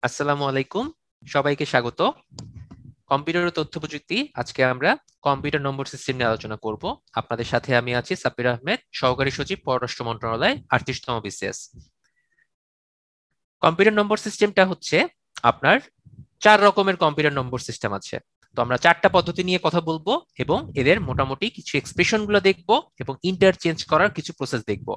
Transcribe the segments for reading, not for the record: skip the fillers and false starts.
আসসালামু আলাইকুম, সবাইকে স্বাগত। কম্পিউটার ও তথ্য প্রযুক্তি, আজকে আমরা কম্পিউটার নম্বর সিস্টেম নিয়ে আলোচনা করব। আপনাদের সাথে আমি আছি সাব্বির আহমেদ, সহকারী সচিব, পররাষ্ট্র মন্ত্রণালয়, 38তম বিসিএস। কম্পিউটার নম্বর সিস্টেমটা হচ্ছে আপনার 4 রকমের কম্পিউটার নম্বর সিস্টেম আছে। তো আমরা 4টা পদ্ধতি নিয়ে কথা বলবো এবং এদের মোটামুটি কিছু এক্সপ্রেশন গুলো দেখবো এবং ইন্টারচেঞ্জ করার কিছু প্রসেস দেখবো।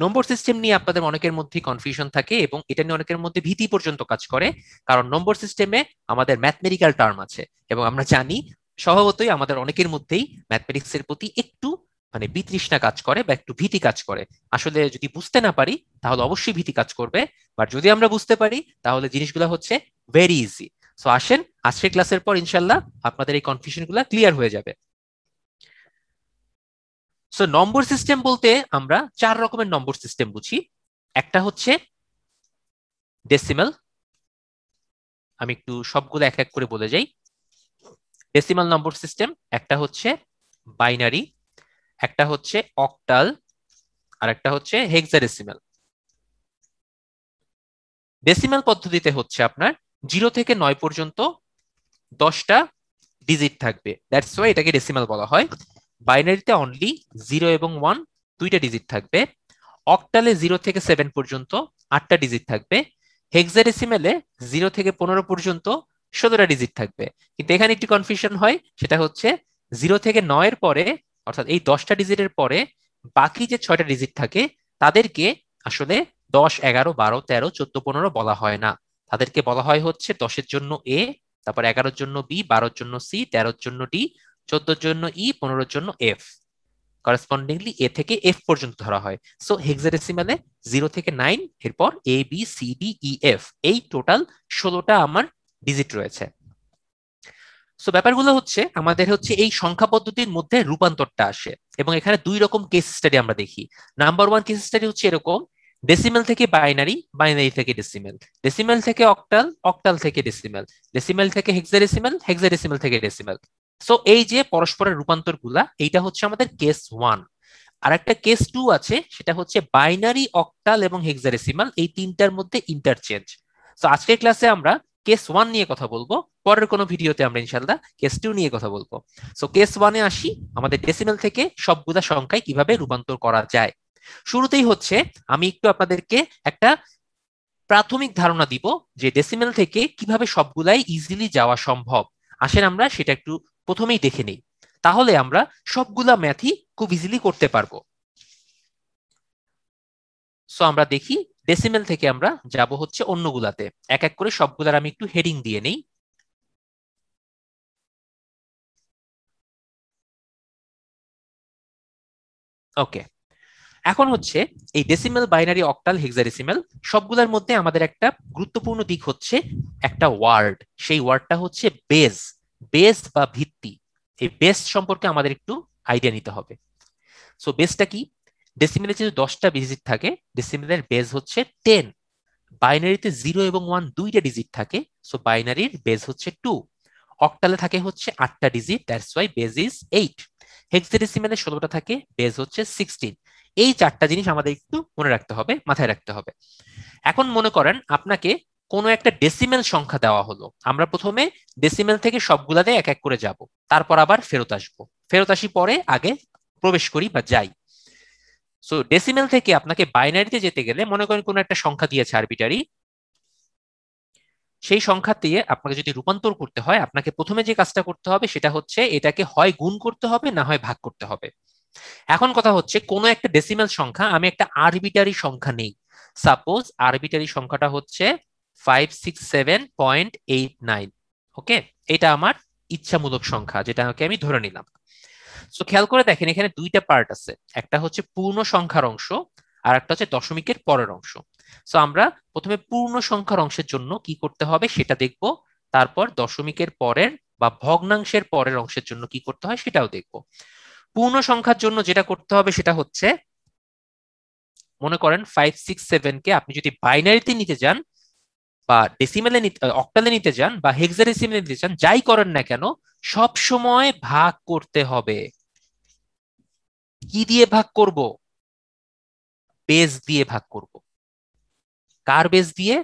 নম্বর সিস্টেম নিয়ে আপনাদের অনেকের মধ্যে কনফিউশন থাকে এবং এটা নিয়ে অনেকের মধ্যে ভীতি পর্যন্ত কাজ করে, কারণ নম্বর সিস্টেমে আমাদের ম্যাথমেটিক্যাল টার্ম আছে এবং আমরা জানি স্বভাবতই আমাদের অনেকের মধ্যেই ম্যাথমেটিক্স এর প্রতি একটু বিতৃষ্ণা কাজ করে বা একটু ভীতি কাজ করে। আসলে যদি বুঝতে না পারি তাহলে অবশ্যই ভীতি কাজ করবে, বাট যদি আমরা বুঝতে পারি তাহলে জিনিসগুলো হচ্ছে ভেরি ইজি। সো আসেন, আজকের ক্লাসের পর ইনশাল্লাহ আপনাদের এই কনফিউশন গুলা ক্লিয়ার হয়ে যাবে। সো নম্বর সিস্টেম বলতে আমরা 4 রকমের নম্বর সিস্টেম বুঝি। একটা হচ্ছে ডেসিমাল, আমি একটু সবগুলো এক এক করে বলে যাই। ডেসিমাল নম্বর সিস্টেম, একটা হচ্ছে বাইনারি, একটা হচ্ছে অক্টাল, আর একটা হচ্ছে হেক্সাডেসিমাল। ডেসিমাল পদ্ধতিতে হচ্ছে আপনার 0 থেকে 9 পর্যন্ত 10টা ডিজিট থাকবে, দ্যাটস ওয়াই এটাকে ডেসিমাল বলা হয়। বাইনারিতে অনলি 0 এবং 1 দুইটা ডিজিট থাকবে। অক্টালে 0 থেকে 7 পর্যন্ত 8টা ডিজিট থাকবে। হেক্সাডেসিমেলে 0 থেকে 15 পর্যন্ত 16টা ডিজিট থাকবে। কিন্তু এখানে একটি কনফিউশন হয়, সেটা হচ্ছে 0 থেকে 9 এর পরে, অর্থাৎ এই 10টা ডিজিটের পরে বাকি যে 6টা ডিজিট থাকে তাদেরকে আসলে 10, 11, 12, 13, 14, 15 বলা হয় না। তাদেরকে বলা হয় হচ্ছে 10-এর জন্য এ, তারপর 11-এর জন্য বি, 12-এর জন্য সি, 13-এর জন্য ডি, 14-এর জন্য ই, 15-এর জন্য এফ। করেসপন্ডিংলি এ থেকে এফ পর্যন্ত ধরা হয়। সো হেক্সাডেসিমালে 0 থেকে 9, এরপর A B C D E F, এই টোটাল 16টা আমার ডিজিট রয়েছে। সো ব্যাপারগুলো হচ্ছে আমাদের হচ্ছে এই সংখ্যা পদ্ধতির মধ্যে রূপান্তরটা আসে এবং এখানে 2 রকম কেস স্টাডি আমরা দেখি। নাম্বার 1 কেস স্টাডি হচ্ছে এরকম: ডেসিমেল থেকে বাইনারি, বাইনারি থেকে ডেসিমেল, ডেসিমেল থেকে অক্টাল, অক্টাল থেকে ডেসিমেল, ডেসিমেল থেকে হেক্সাডেসিমেল, হেক্সাডেসিমেল থেকে ডেসিমেল। সো এই যে পরস্পরের রূপান্তর গুলা, এইটা হচ্ছে আমাদের কেস 1। আর একটা কেস 2 আছে, সেটা হচ্ছে বাইনারি, অক্টাল এবং হেক্সাডেসিমাল, এই তিনটার মধ্যে ইন্টারচেঞ্জ। তো আজকের ক্লাসে আমরা কেস 1 নিয়ে কথা বলবো, পরের কোনো ভিডিওতে আমরা ইনশাল্লাহ কেস 2 নিয়ে কথা বলবো। সো কেস 1-এ আসি, আমাদের ডেসিমেল থেকে সবগুলা সংখ্যায় কিভাবে রূপান্তর করা যায়। শুরুতেই হচ্ছে আমি একটু আপনাদেরকে একটা প্রাথমিক ধারণা দিব যে ডেসিমেল থেকে কিভাবে সবগুলাই ইজিলি যাওয়া সম্ভব। আসেন আমরা সেটা একটু প্রথমেই দেখে নিই, তাহলে আমরা সবগুলা ম্যাথই খুব ইজিলি করতে পারবো। সো আমরা দেখি ডেসিমেল থেকে আমরা যাব হচ্ছে অন্যগুলাতে। এক এক করে সবগুলার আমি একটু হেডিং দিয়ে নেই। ওকে, এখন হচ্ছে এই ডেসিমেল, বাইনারি, অক্টাল, হেক্সাডেসিমেল সবগুলোর মধ্যে আমাদের একটা গুরুত্বপূর্ণ দিক হচ্ছে একটা ওয়ার্ড। সেই ওয়ার্ডটা হচ্ছে বেস। বেস বা ভিত্তি। এই বেস সম্পর্কে আমাদের একটু আইডিয়া নিতে হবে। সো বেসটা কি? ডেসিমেলে যেহেতু 10টা ডিজিট থাকে, ডেসিমেলের বেস হচ্ছে 10। বাইনারিতে 0 এবং 1 দুইটা ডিজিট থাকে, সো বাইনারির বেস হচ্ছে 2। অক্টালে থাকে হচ্ছে 8টা digit, that's why base is 8। হেক্সাডেসিমেলে 16টা থাকে, বেস হচ্ছে 16। এই 4টা জিনিস আমাদের একটু মনে রাখতে হবে, মাথায় রাখতে হবে। এখন মনে করেন আপনাকে কোনো একটা ডেসিমেল সংখ্যা দেওয়া হলো, আমরা প্রথমে ডেসিমেল থেকে সবগুলাতে এক এক করে যাব, তারপর আবার ফেরত আসবো। ফেরত আসি পরে, আগে প্রবেশ করি বা যাই। সো ডেসিমেল থেকে আপনাকে বাইনারিতে যেতে গেলে মনে করেন কোনো একটা সংখ্যা দিয়েছে আরবিটারি, সেই সংখ্যা দিয়ে আপনাকে যদি রূপান্তর করতে হয়, আপনাকে প্রথমে যে কাজটা করতে হবে সেটা হচ্ছে এটাকে হয় গুণ করতে হবে, না হয় ভাগ করতে হবে। এখন কথা হচ্ছে কোনো একটা ডেসিমাল সংখ্যা, আমি একটা আরবিটারি সংখ্যা নেই, সাপোজ আরবিটারি সংখ্যাটা হচ্ছে 567.89। ওকে, এটা আমার ইচ্ছামূলক সংখ্যা, যেটাকে আমি ধরে নিলাম। তো খেয়াল করে দেখেন এখানে দুইটা পার্ট আছে, একটা হচ্ছে পূর্ণ সংখ্যার অংশ আর একটা হচ্ছে দশমিকের পরের অংশ। সো আমরা প্রথমে পূর্ণ সংখ্যার অংশের জন্য কি করতে হবে সেটা দেখব, তারপর দশমিকের পরের বা ভগ্নাংশের পরের অংশের জন্য কি করতে হয় সেটাও দেখব। পূর্ণ সংখ্যার জন্য যেটা করতে হবে সেটা হচ্ছে, মনে করেন 567 কে আপনি যদি বাইনারিতে নিতে যান, বা ডেসিমেলে অক্টালে নিতে চান বা হেক্সাডেসিমেলে নিতে চান, যাই করেন না কেন সব সময় ভাগ করতে হবে। কি দিয়ে ভাগ করব? বেস দিয়ে ভাগ করব। কার বেস দিয়ে?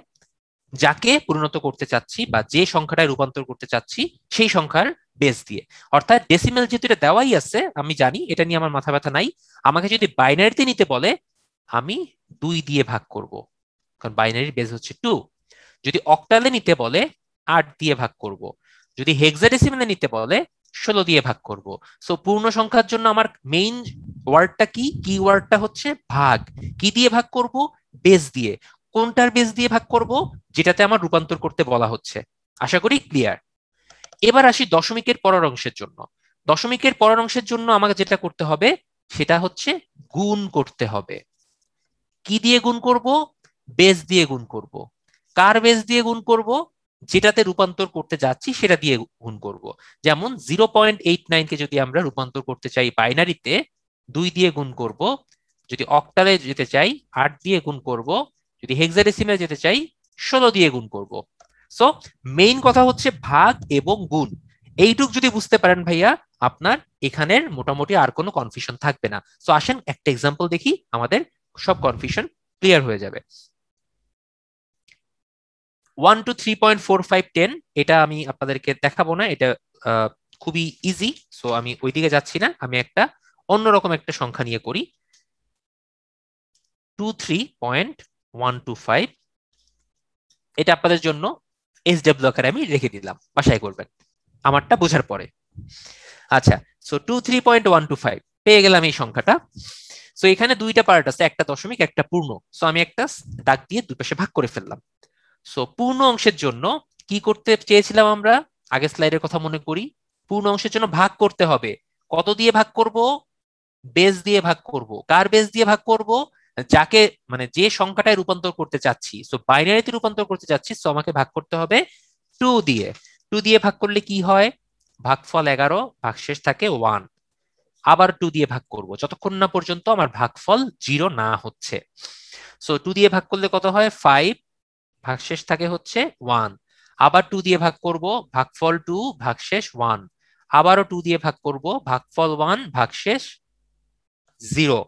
যাকে পরিণত করতে চাচ্ছি বা যে সংখ্যাটায় রূপান্তর করতে চাচ্ছি সেই সংখ্যার বেস দিয়ে। অর্থাৎ ডেসিমেল যেহেতু এটা দেওয়াই আছে, আমি জানি, এটা নিয়ে আমার মাথা ব্যথা নাই। আমাকে যদি বাইনারিতে নিতে বলে আমি 2 দিয়ে ভাগ করব, কারণ বাইনারির বেস হচ্ছে 2। যদি অক্টালে নিতে বলে 8 দিয়ে ভাগ করব। যদি হেক্সাডেসিমেলে নিতে বলে 16 দিয়ে ভাগ করব। সো পূর্ণ সংখ্যার জন্য আমার মেইন ওয়ার্ডটা কি? কি ওয়ার্ডটা হচ্ছে ভাগ। কি দিয়ে ভাগ করব? বেস দিয়ে। কোনটার বেস দিয়ে ভাগ করব? যেটাতে আমার রূপান্তর করতে বলা হচ্ছে। আশা করি ক্লিয়ার। এবার আসি দশমিকের পরের অংশের জন্য। দশমিকের পরের অংশের জন্য আমাকে যেটা করতে হবে সেটা হচ্ছে গুণ করতে হবে। কি দিয়ে গুণ করব? বেস দিয়ে গুণ করব। কার বেস দিয়ে গুণ করব? যেটাতে রূপান্তর করতে যাচ্ছি সেটা দিয়ে গুণ করব। যেমন 0.89 কে যদি আমরা রূপান্তর করতে চাই বাইনারিতে, 2 দিয়ে গুণ করব। যদি অক্টালে যেতে চাই 8 দিয়ে গুণ করব। যদি হেক্সাডেসিমালে যেতে চাই 16 দিয়ে গুণ করব। সো মেইন কথা হচ্ছে ভাগ এবং গুণ। এইটুক যদি বুঝতে পারেন ভাইয়া, আপনার এখানের মোটামুটি আর কোনো কনফিউশন থাকবে না। সো আসেন একটা এক্সাম্পল দেখি, আমাদের সব কনফিউশন ক্লিয়ার হয়ে যাবে। 1 to 3.4510 এটা আমি আপনাদেরকে দেখাবো না, এটা খুবই ইজি। সো আমি ওইদিকে যাচ্ছি না, আমি একটা অন্যরকম একটা সংখ্যা নিয়ে করি। 23.125 এটা আপনাদের জন্য SW আকারে আমি রেখে দিলাম, বাসায় করবেন আমারটা বোঝার পরে। আচ্ছা, সো 23.125 পেয়ে গেলাম এই সংখ্যাটা। সো এখানে দুইটা পার্ট আছে, একটা দশমিক একটা পূর্ণ। সো আমি একটা দাগ দিয়ে দুই পাশে ভাগ করে ফেললাম। সো পূর্ণ অংশের জন্য কি করতে চেয়েছিলাম আমরা? আগের স্লাইডের কথা মনে করি। পূর্ণ অংশের জন্য ভাগ করতে হবে। কত দিয়ে ভাগ করব? বেস দিয়ে ভাগ করব। কার বেস দিয়ে ভাগ করব? যাকে, মানে যে সংখ্যাটায় রূপান্তর করতে চাচ্ছি। সো বাইনারিতে রূপান্তর করতে চাচ্ছি, সো আমাকে ভাগ করতে হবে 2 দিয়ে। 2 দিয়ে ভাগ করলে কি হয়? ভাগফল 11, ভাগশেষ থাকে 1। আবার 2 দিয়ে ভাগ করব যতক্ষণ না পর্যন্ত আমার ভাগফল 0 না হচ্ছে। সো 2 দিয়ে ভাগ করলে কত হয়? 5, ভাগশেষ থাকে হচ্ছে 1। আবার 2 দিয়ে ভাগ করব, ভাগফল 2, ভাগশেষ 1। আবারও 2 দিয়ে ভাগ করব, ভাগফল 1, ভাগশেষ 0।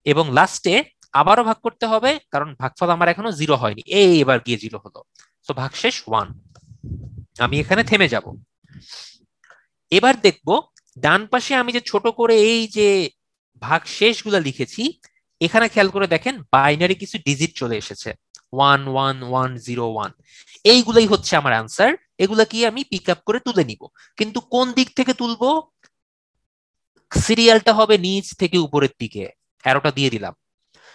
এবং লাস্টে আবারও ভাগ করতে হবে, কারণ ভাগফল আমার এখনো 0 হয়নি, এই এবার গিয়ে 0 হলো। তো ভাগশেষ 1। আমি এখানে থেমে যাব। এবার দেখব ডান পাশে আমি যে ছোট করে এই যে ভাগশেষ গুলা লিখেছি, এখানে খেয়াল করে দেখেন বাইনারি কিছু ডিজিট চলে এসেছে, 11101। এইগুলাই হচ্ছে আমার আনসার। এগুলা কি আমি পিক আপ করে তুলে নিব। কিন্তু কোন দিক থেকে তুলবো? সিরিয়ালটা হবে নিচ থেকে উপরের দিকে, অ্যারোটা দিয়ে দিলাম।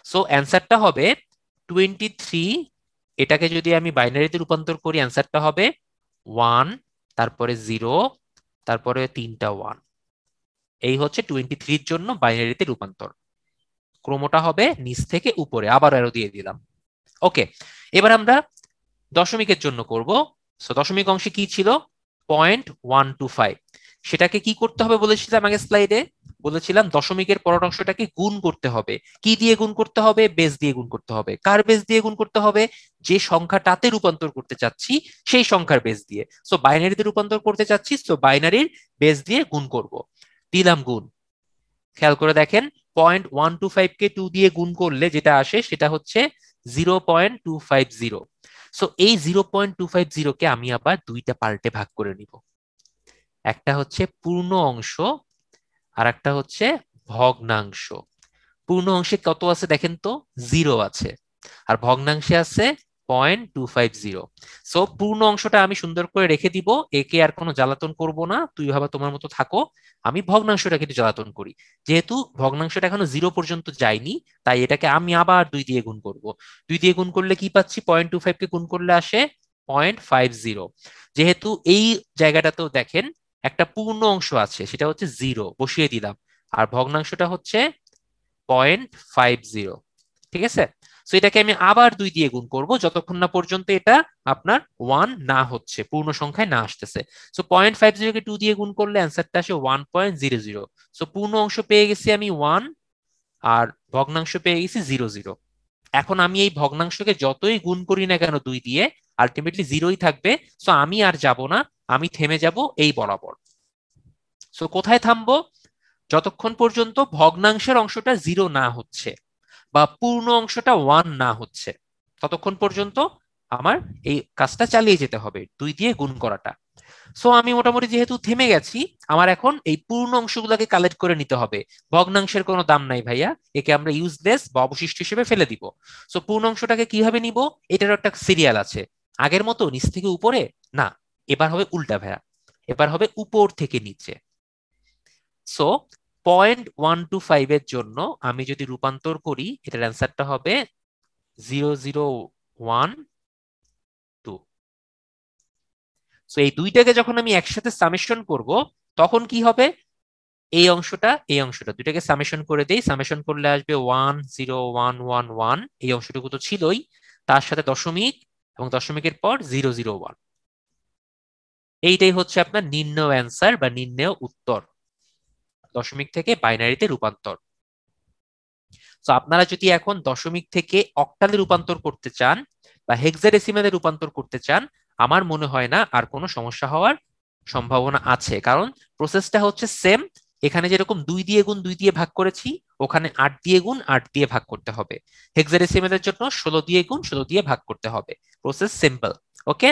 সো অ্যান্সারটা হবে 23। এটাকে যদি আমি বাইনারিতে রূপান্তর করি অ্যান্সারটা হবে 1, তারপরে 0, তারপরে 3টা 1। এই হচ্ছে 23 এর জন্য বাইনারিতে রূপান্তর। ক্রমটা হবে নিচ থেকে উপরে, আবার অ্যারো দিয়ে দিলাম। ওকে, এবার আমরা দশমিকের জন্য করব। সো দশমিক অংশে কি ছিল? 0.125। সেটাকে কি করতে হবে বলেছিলাম আগে স্লাইডে? বলেছিলাম দশমিকের পরের অংশটাকে গুণ করতে হবে। কি দিয়ে গুণ করতে হবে? বেস দিয়ে গুণ করতে হবে। কার বেস দিয়ে গুণ করতে হবে? যে সংখ্যাটাতে রূপান্তর করতে চাচ্ছি সেই সংখ্যার বেস দিয়ে। সো বাইনারিতে রূপান্তর করতে চাচ্ছি, সো বাইনারির বেস দিয়ে গুণ করব। দিলাম গুণ। খেয়াল করে দেখেন 0.125 কে 2 দিয়ে গুণ করলে যেটা আসে সেটা হচ্ছে 0.250। সো এই 0.250 কে আমি আবার দুইটা পার্টে ভাগ করে নিব। একটা হচ্ছে পূর্ণ অংশ আর একটা হচ্ছে ভগ্নাংশ। পূর্ণ অংশে কত আছে দেখেন তো? 0 আছে। আর ভগ্নাংশে আছে 0.250। সো পূর্ণ অংশটা আমি সুন্দর করে রেখে দিব, একে আর কোনো জ্বালাতন করব না, তুই ভাবা তোমার মতো থাকো। আমি ভগ্নাংশটাকে একটু জ্বালাতন করি। যেহেতু ভগ্নাংশটা এখনো 0 পর্যন্ত যায়নি, তাই এটাকে আমি আবার 2 দিয়ে গুণ করব। 2 দিয়ে গুণ করলে কি পাচ্ছি? 0.25 কে গুণ করলে আসে 0.50। যেহেতু এই জায়গাটাতেও দেখেন একটা পূর্ণ অংশ আছে, সেটা হচ্ছে 0, বসিয়ে দিলাম। আর ভগ্নাংশটা হচ্ছে 0.50। ঠিক আছে? সো এটাকে আমি আবার 2 দিয়ে গুণ করব যতক্ষণ না পর্যন্ত এটা আপনার 1 না হচ্ছে, পূর্ণ সংখ্যায় না আসতেছে। সো 0.50 কে 2 দিয়ে গুণ করলে অ্যান্সারটা আসে 1.00। সো পূর্ণ অংশ পেয়ে গেছি আমি 1, আর ভগ্নাংশ পেয়ে গেছি 00। এখন আমি এই ভগ্নাংশকে যতই গুণ করি না কেন 2 দিয়ে, আলটিমেটলি জিরোই থাকবে। সো আমি আর যাব না, আমি থেমে যাব এই বরাবর। সো কোথায় থামবো? যতক্ষণ পর্যন্ত ভগ্নাংশের অংশটা জিরো না হচ্ছে বা পূর্ণ অংশটা ওয়ান না হচ্ছে, ততক্ষণ পর্যন্ত আমার এই কাজটা চালিয়ে যেতে হবে, 2 দিয়ে গুণ করাটা। সো আমি মোটামুটি যেহেতু থেমে গেছি, আমার এখন এই পূর্ণ অংশগুলোকে কালেক্ট করে নিতে হবে। ভগ্নাংশের কোনো দাম নাই ভাইয়া, একে আমরা ইউজলেস বা অবশিষ্ট হিসেবে ফেলে দিব। সো পূর্ণ অংশটাকে কিভাবে নিব? এটারও একটা সিরিয়াল আছে। আগের মতো নিচ থেকে উপরে না, এবার হবে উল্টা ভাইয়া, এবার হবে উপর থেকে নিচে। সো 0.125 এর জন্য আমি যদি রূপান্তর করি, এটার অ্যান্সারটা হবে 0.012। সো এই দুইটাকে যখন আমি একসাথে সামেশন করব, তখন কি হবে? এই অংশটা দুইটাকে সামেশন করে দেই, সামেশন করলে আসবে 10111। এই অংশটুকু তো ছিলই, তার সাথে দশমিক, এবং দশমিকের পর 001। এইটাই হচ্ছে আপনার নির্ণয় অ্যান্সার বা নির্ণয় উত্তর, দশমিক থেকে বাইনারিতে রূপান্তর। তো আপনারা যদি এখন দশমিক থেকে অক্টালে রূপান্তর করতে চান বা হেক্সাডেসিমালে রূপান্তর করতে চান, আমার মনে হয় না আর কোনো সমস্যা হওয়ার সম্ভাবনা আছে, কারণ প্রসেসটা হচ্ছে সেম। এখানে যেরকম 2 দিয়ে গুণ 2 দিয়ে ভাগ করেছি, ওখানে 8 দিয়ে গুণ 8 দিয়ে ভাগ করতে হবে। হেক্সাডেসিমালের জন্য 16 দিয়ে গুণ 16 দিয়ে ভাগ করতে হবে। Process simple. ওকে,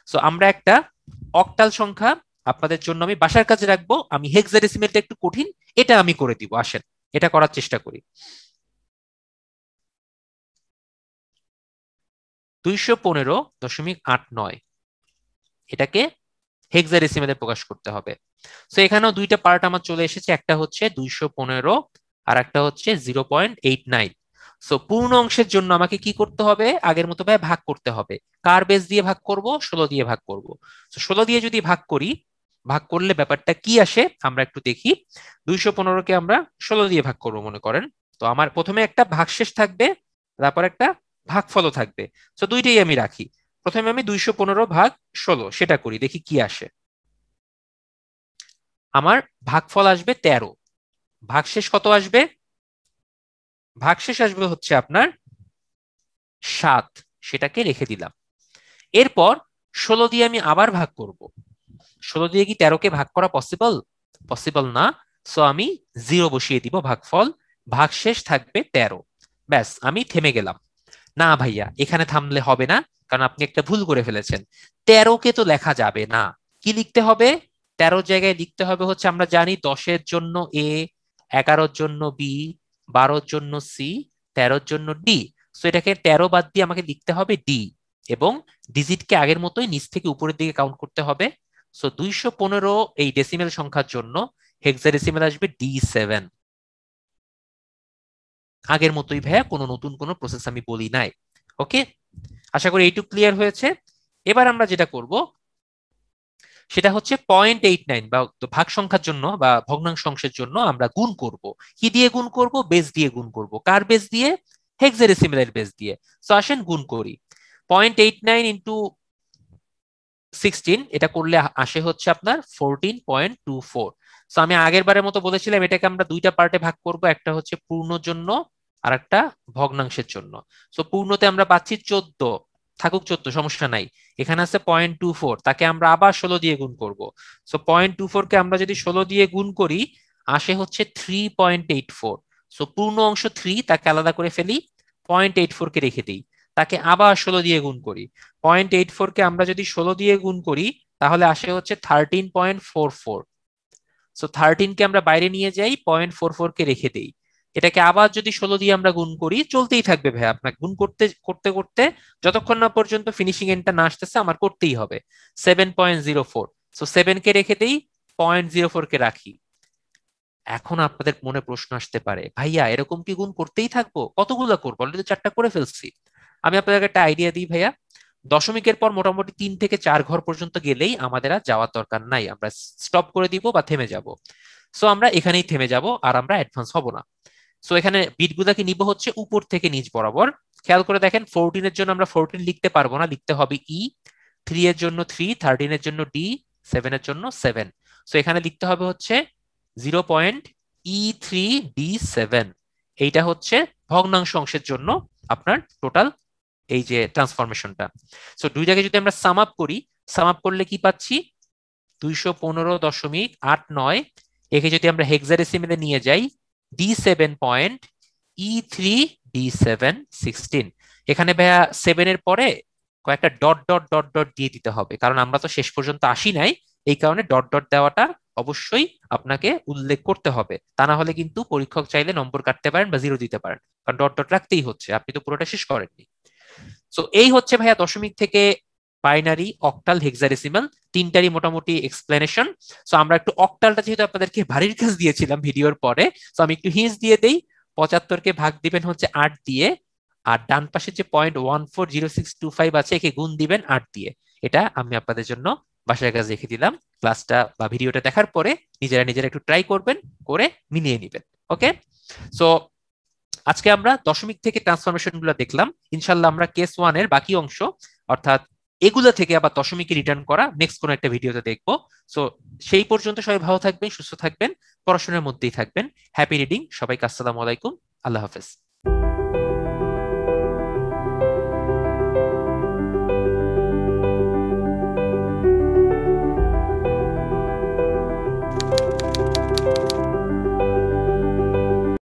সো আমরা একটা অক্টাল সংখ্যা আপনাদের জন্য আমি বাসার কাছে রাখবো। আমি হেক্সাডেসিমালটা একটু কঠিন, এটা আমি করে দিব, আসেন এটা করার চেষ্টা করি। 215.89, এটাকে হেক্সাডেসিমালে প্রকাশ করতে হবে। তো এখানেও দুইটা পার্ট আমার চলে এসেছে, একটা হচ্ছে 215 আর একটা হচ্ছে 0.89। সো পূর্ণ অংশের জন্য আমাকে কি করতে হবে? আগের মতো ভাবে ভাগ করতে হবে। কার বেস দিয়ে ভাগ করব? 16 দিয়ে ভাগ করব। তো 16 দিয়ে যদি ভাগ করি, ভাগ করলে ব্যাপারটা কি আসে আমরা একটু দেখি। 215কে আমরা 16 দিয়ে ভাগ করবো মনে করেন। তো আমার প্রথমে একটা ভাগশেষ থাকবে, তারপর একটা ভাগফলও থাকবে। তো দুইটাই আমি রাখি। প্রথমে আমি 215 ভাগ 16 সেটা করি, দেখি কি আসে। আমার ভাগফল আসবে 13। ভাগশেষ কত আসবে? ভাগশেষ আসবে হচ্ছে আপনার 7, সেটাকে রেখে দিলাম। এরপর 16 দিয়ে আমি আবার ভাগ করব। 16 দিয়ে কি 13কে ভাগ করা পসিবল? পসিবল না। সো আমি 0 বসিয়ে দিব ভাগফল, ভাগশেষ থাকবে 13। ব্যাস, আমি থেমে গেলাম। না ভাইয়া, এখানে থামলে হবে না, কারণ আপনি একটা ভুল করে ফেলেছেন। 13কে তো লেখা যাবে না। কি লিখতে হবে? 13 জায়গায় লিখতে হবে হচ্ছে, আমরা জানি 10-এর জন্য এ, 11-র জন্য বি, 12-র জন্য সি, 13-র জন্য ডি। সো এটাকে 13 বাদ দিয়ে আমাকে লিখতে হবে ডি, এবং ডিজিটকে আগের মতোই নিচ থেকে উপরের দিকে কাউন্ট করতে হবে। সো 215 এই ডেসিমেল সংখ্যার জন্য হেক্সাডেসিমেল আসবে D7। আগের মতোই ভাইয়া, কোনো নতুন কোনো প্রসেস আমি বলি নাই। ওকে, আশা করি এইটুকু ক্লিয়ার হয়েছে। এবার আমরা যেটা করব সেটা হচ্ছে 0.89 বা ভাগ সংখ্যার জন্য বা ভগ্নাংশ অংশের জন্য আমরা গুণ করব। কি দিয়ে গুণ করব? বেস দিয়ে গুণ করব। কার বেস দিয়ে? হেক্সাডেসিমেলের বেস দিয়ে। তো আসেন গুণ করি। 0.89 ইন্টু 16, এটা করলে আসে হচ্ছে আপনার 14.24। তো আমি আগের বারের মতো বলেছিলাম এটাকে আমরা দুইটা পার্টে ভাগ করব, একটা হচ্ছে পূর্ণ জন্য আর একটা ভগ্নাংশের জন্য। তো পূর্ণতে আমরা পাচ্ছি 14, থাকুক 14 সমস্যা নাই। এখানে আছে 0.24, তাকে আমরা আবার 16 দিয়ে গুণ করব। সো 0.24 কে আমরা যদি 16 দিয়ে গুণ করি, আসে হচ্ছে 3.84। সো পূর্ণ অংশ 3, তাকে আলাদা করে ফেলি, 0.84 কে রেখে দিই, তাকে আবার 16 দিয়ে গুণ করি। 0.84 কে আমরা যদি 16 দিয়ে গুণ করি, তাহলে আসে হচ্ছে 13.44। সো 13 কে আমরা বাইরে নিয়ে যাই, 0.44 কে রেখে দেই, এটাকে আবার যদি 16 দিয়ে আমরা গুণ করি, চলতেই থাকবে ভাই, আপনাকে গুণ করতে করতে করতে যতক্ষণ না পর্যন্ত ফিনিশিং এন্ডটা না আসতেছে আমার করতেই হবে। 7.04। সো 7 কে রেখে দেই, 0.04 কে রাখি। এখন আপনাদের মনে প্রশ্ন আসতে পারে, ভাইয়া এরকম কি গুণ করতেই থাকবো? কতগুলো করবো? অলরেডি 4টা করে ফেলছি। আমি আপনাদের একটা আইডিয়া দিই ভাইয়া, দশমিকের পর মোটামুটি 3 থেকে 4 ঘর পর্যন্ত গেলেই আমাদের আর যাওয়ার দরকার নাই, আমরা স্টপ করে দিব বা থেমে যাব। সো আমরা এখানেই থেমে যাব, আর আমরা অ্যাডভান্স হব না। সো এখানে বিটগুলাকে নিব হচ্ছে উপর থেকে নিচ বরাবর। খেয়াল করে দেখেন, 14 এর জন্য আমরা 14 লিখতে পারবো না, লিখতে হবে ই। 3 এর জন্য 3, 13 এর জন্য ডি, 7 এর জন্য 7। সো এখানে লিখতে হবে হচ্ছে 0.E3D7। এইটা হচ্ছে ভগ্নাংশ অংশের জন্য আপনার টোটাল এই যে ট্রান্সফরমেশনটা। সো দুইটাকে যদি আমরা সাম আপ করি, সাম আপ করলে কি পাচ্ছি 215.89। একে যদি আমরা হেক্সাডেসিমেলে নিয়ে যাই D7.E3D716। এখানে ভাইয়া 7 এর পরে কয়েকটা ডট ডট ডট ডট দিয়ে দিতে হবে, কারণ আমরা তো শেষ পর্যন্ত আসি নাই, এই কারণে ডট ডট দেওয়াটা অবশ্যই আপনাকে উল্লেখ করতে হবে, তা না হলে কিন্তু পরীক্ষক চাইলে নম্বর কাটতে পারেন বা জিরো দিতে পারেন, কারণ ডট ডট রাখতেই হচ্ছে, আপনি তো পুরোটা শেষ করেননি। সো এই হচ্ছে ভাইয়া দশমিক থেকে বাইনারি, অক্টাল, হেক্সাডেসিমাল তিনটারই মোটামুটি এক্সপ্লেনেশন। সো আমরা একটু অক্টালটা যেহেতু আপনাদেরকে ভারীর কাজ দিয়েছিলাম ভিডিওর পরে, সো আমি একটু হিন্স দিয়ে দেই। 75কে ভাগ দিবেন হচ্ছে 8 দিয়ে, আর ডান পাশে যে 0.140625 আছে একে গুণ দিবেন 8 দিয়ে। এটা আমি আপনাদের জন্য বাসায় কাজ রেখে দিলাম। ক্লাসটা বা ভিডিওটা দেখার পরে নিজেরা নিজেরা একটু ট্রাই করবেন, করে মিলিয়ে নিবেন। ওকে, সো আজকে আমরা দশমিক থেকে ট্রান্সফরমেশন গুলো দেখলাম। ইনশাল্লাহ আমরা কেস ওয়ান এর বাকি অংশ, অর্থাৎ এগুলো থেকে আবার দশমিকে রিটার্ন করা নেক্সট কোন একটা ভিডিওতে দেখবো। সো সেই পর্যন্ত সবাই ভালো থাকবেন, সুস্থ থাকবেন, পড়াশোনার মধ্যেই থাকবেন। হ্যাপি রিডিং সবাইকে। আসসালামু আলাইকুম, আল্লাহ হাফেজ।